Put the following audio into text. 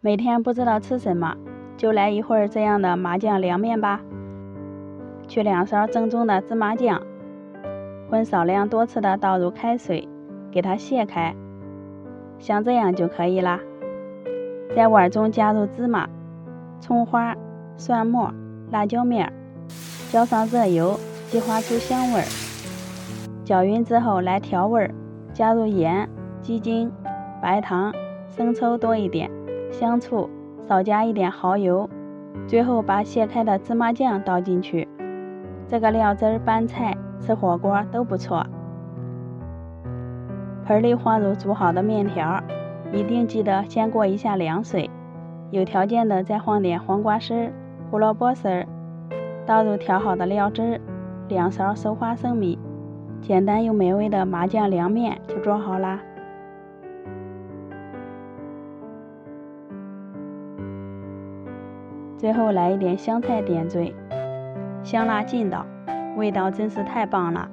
每天不知道吃什么，就来一会儿这样的麻酱凉面吧。取2勺正宗的芝麻酱，混少量多次的倒入开水，给它卸开，像这样就可以啦。在碗中加入芝麻、葱花、蒜末、辣椒面，浇上热油，激发出香味。搅匀之后来调味，加入盐、鸡精、白糖、生抽多一点，香醋，少加一点蚝油。最后把卸开的芝麻酱倒进去，这个料汁拌菜、吃火锅都不错。盆里放入煮好的面条，一定记得先过一下凉水。有条件的再放点黄瓜丝、胡萝卜丝，倒入调好的料汁，2勺熟花生米，简单又美味的麻酱凉面就做好啦。最后来一点香菜点缀，香辣劲道，味道真是太棒了。